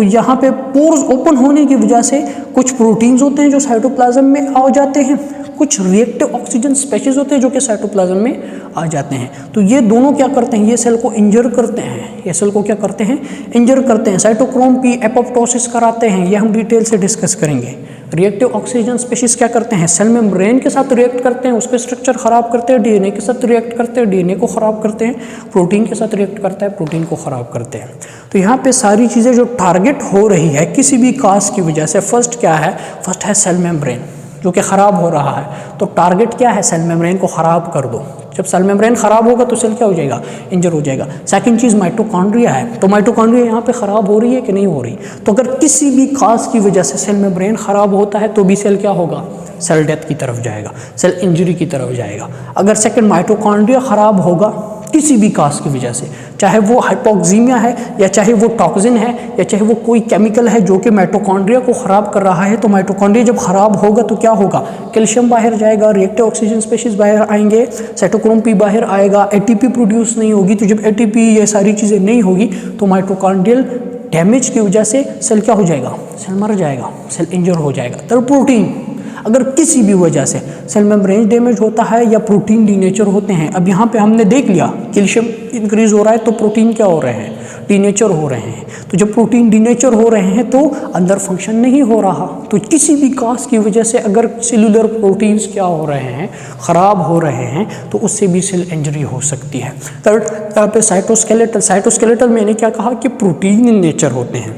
यहाँ पे पोर्स ओपन होने की वजह से कुछ प्रोटीन्स होते हैं जो साइटोप्लाज्म में आ जाते हैं, कुछ रिएक्टिव ऑक्सीजन स्पेशीज होते हैं जो कि साइटोप्लाज्म में आ जाते हैं। तो ये दोनों क्या करते हैं, ये सेल को इंजर करते हैं, ये सेल को क्या करते हैं, इंजर करते हैं, साइटोक्रोम पी एपोप्टोसिस कराते हैं, ये हम डिटेल से डिस्कस करेंगे। रिएक्टिव ऑक्सीजन स्पेशीज क्या करते हैं, सेल मेम्ब्रेन के साथ रिएक्ट करते हैं, उसके स्ट्रक्चर खराब करते हैं, डीएनए के साथ रिएक्ट करते हैं, डीएनए को खराब करते हैं, प्रोटीन के साथ रिएक्ट करता है, प्रोटीन को खराब करते हैं। तो यहाँ पे सारी चीज़ें जो टारगेट हो रही है किसी भी काज की वजह से, फर्स्ट क्या है, फर्स्ट है सेल मेम्ब्रेन जो कि ख़राब हो रहा है। तो टारगेट क्या है, सेल मेम्ब्रेन को ख़राब कर दो। जब सेल मेम्ब्रेन ख़राब होगा तो सेल क्या हो जाएगा, इंजर हो जाएगा। सेकंड चीज़ माइटोकॉन्ड्रिया है, तो माइटोकॉन्ड्रिया यहाँ पे ख़राब हो रही है कि नहीं हो रही। तो अगर किसी भी काज की वजह से सेल मेम्ब्रेन ख़राब होता है तो भी सेल क्या होगा, सेल डेथ की तरफ जाएगा, सेल इंजरी की तरफ जाएगा। अगर सेकंड माइटोकॉन्ड्रिया ख़राब होगा किसी भी काज की वजह से, चाहे वो हाइपोक्सीमिया है या चाहे वो टॉक्सिन है या चाहे वो कोई केमिकल है जो कि माइटोकॉन्ड्रिया को ख़राब कर रहा है, तो माइटोकॉन्ड्रिया जब ख़राब होगा तो क्या होगा, कैल्शियम बाहर जाएगा, रिएक्टिव ऑक्सीजन स्पेशीज बाहर आएंगे, साइटोक्रोम पी बाहर आएगा, एटीपी प्रोड्यूस नहीं होगी। तो जब एटीपी ये सारी चीज़ें नहीं होगी तो माइटोकॉन्ड्रियल डैमेज की वजह से सेल क्या हो जाएगा, सेल मर जाएगा, सेल इंजर हो जाएगा। तो प्रोटीन, अगर किसी भी वजह से सेल मेम्ब्रेन डैमेज होता है या प्रोटीन डीनेचर होते हैं, अब यहाँ पे हमने देख लिया कैल्शियम इंक्रीज हो रहा है तो प्रोटीन क्या हो रहे हैं, डीनेचर हो रहे हैं। तो जब प्रोटीन डीनेचर हो रहे हैं तो अंदर फंक्शन नहीं हो रहा। तो किसी भी काज की वजह से अगर सेलुलर प्रोटीन्स क्या हो रहे हैं, ख़राब हो रहे हैं, तो उससे भी सेल इंजरी हो सकती है। थर्ड, यहाँ पे साइटोस्केलेटल, साइटोस्केलेटल मैंने क्या कहा कि प्रोटीन इन नेचर होते हैं,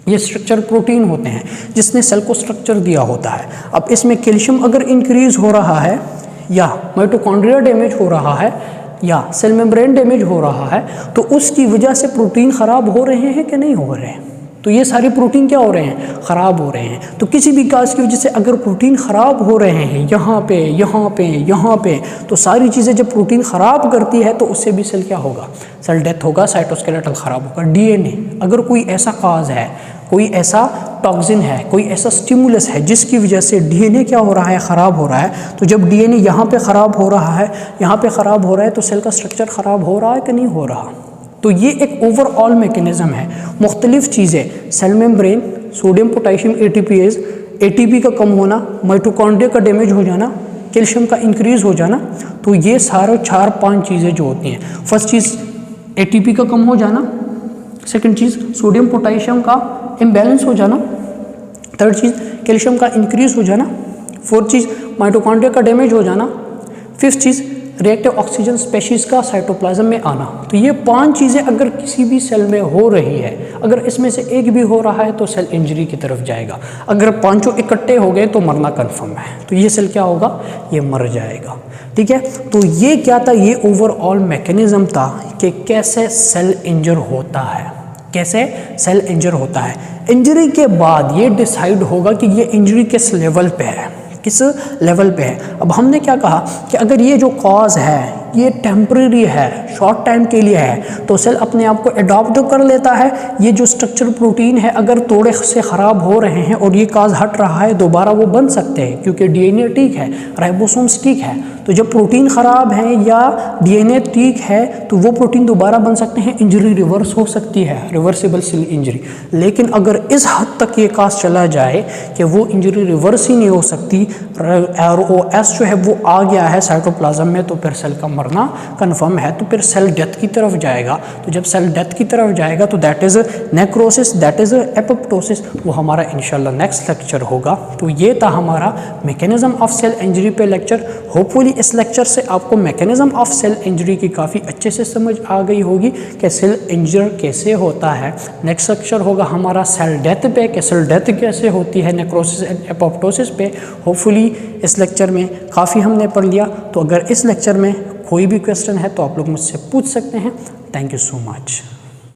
ये स्ट्रक्चर प्रोटीन होते हैं जिसने सेल को स्ट्रक्चर दिया होता है। अब इसमें कैल्शियम अगर इंक्रीज हो रहा है या माइटोकॉन्ड्रिया डैमेज हो रहा है या सेल मेम्ब्रेन डैमेज हो रहा है तो उसकी वजह से प्रोटीन ख़राब हो रहे हैं कि नहीं हो रहे हैं। तो ये सारे प्रोटीन क्या हो रहे हैं, ख़राब हो रहे हैं। तो किसी भी काज की वजह से अगर प्रोटीन ख़राब हो रहे हैं यहाँ पे यहाँ पे यहाँ पे, तो सारी चीज़ें जब प्रोटीन ख़राब करती है तो उससे भी सेल क्या होगा, सेल डेथ होगा, साइटोस्केलेटल ख़राब होगा। डीएनए, अगर कोई ऐसा काज है, कोई ऐसा टॉक्सिन है, कोई ऐसा स्टिमुलस है जिसकी वजह से डीएनए क्या हो रहा है, ख़राब हो रहा है, तो जब डीएनए यहाँ पे ख़राब हो रहा है, यहाँ पे ख़राब हो रहा है, तो सेल का स्ट्रक्चर ख़राब हो रहा है कि नहीं हो रहा। तो ये एक ओवरऑल मैकेनिज्म है। मुख्तलिफ चीज़ें, cell membrane, sodium potassium ATPase, ATP का कम होना, माइटोकॉन्ड्रिया का डैमेज हो जाना, कैल्शियम का इंक्रीज हो जाना, तो ये सारे 4-5 चीज़ें जो होती हैं। फर्स्ट चीज़ एटीपी का कम हो जाना, सेकंड चीज़ सोडियम पोटेशियम का इम्बैलेंस हो जाना, थर्ड चीज़ कैल्शियम का इंक्रीज हो जाना, फोर्थ चीज़ माइटोकॉन्ड्रिया का डैमेज हो जाना, फिफ्थ चीज़ रिएक्टिव ऑक्सीजन स्पेशीज का साइटोप्लाज्म में आना। तो ये 5 चीज़ें अगर किसी भी सेल में हो रही है, अगर इसमें से एक भी हो रहा है तो सेल इंजरी की तरफ जाएगा। अगर 5 इकट्ठे हो गए तो मरना कन्फर्म है, तो ये सेल क्या होगा, ये मर जाएगा। ठीक है, तो ये क्या था, ये ओवरऑल मैकेनिज्म था कि कैसे सेल इंजर होता है, कैसे सेल इंजर होता है। इंजरी के बाद ये डिसाइड होगा कि ये इंजरी किस लेवल पे है, किस लेवल पे है। अब हमने क्या कहा कि अगर ये जो कॉज है ये टेम्परेरी है, शॉर्ट टाइम के लिए है, तो सेल अपने आप को अडॉप्ट कर लेता है। ये जो स्ट्रक्चर प्रोटीन है अगर थोड़े से ख़राब हो रहे हैं और ये काज हट रहा है, दोबारा वो बन सकते हैं क्योंकि डीएनए ठीक है, राइबोसोम्स ठीक है। तो जब प्रोटीन ख़राब है या डीएनए ठीक है तो वो प्रोटीन दोबारा बन सकते हैं, इंजरी रिवर्स हो सकती है, रिवर्सिबल सेल इंजरी। लेकिन अगर इस हद तक ये काज चला जाए कि वो इंजरी रिवर्स ही नहीं हो सकती, ROS जो है वो आ गया है साइटोप्लाज्म में, तो फिर सेल का मरना कन्फर्म है, तो फिर सेल डेथ की तरफ जाएगा। तो जब सेल डेथ की तरफ जाएगा तो that is necrosis, that is apoptosis, वो हमारा इंशाल्लाह नेक्स्ट लेक्चर होगा। तो ये था हमारा मैकेनिज्म ऑफ सेल इंजरी पे लेक्चर। होपफुली इस लेक्चर से आपको मैकेनिज्म ऑफ सेल इंजरी की काफ़ी अच्छे से समझ आ गई होगी कि सेल इंजर कैसे होता है। नेक्स्ट लेक्चर होगा हमारा सेल डेथ पे, कि सेल डेथ कैसे होती है, नेक्रोसिस एंड एपोप्टोसिस पे। होपफुली इस लेक्चर में काफ़ी हमने पढ़ लिया। तो अगर इस लेक्चर में कोई भी क्वेश्चन है तो आप लोग मुझसे पूछ सकते हैं। Thank you so much.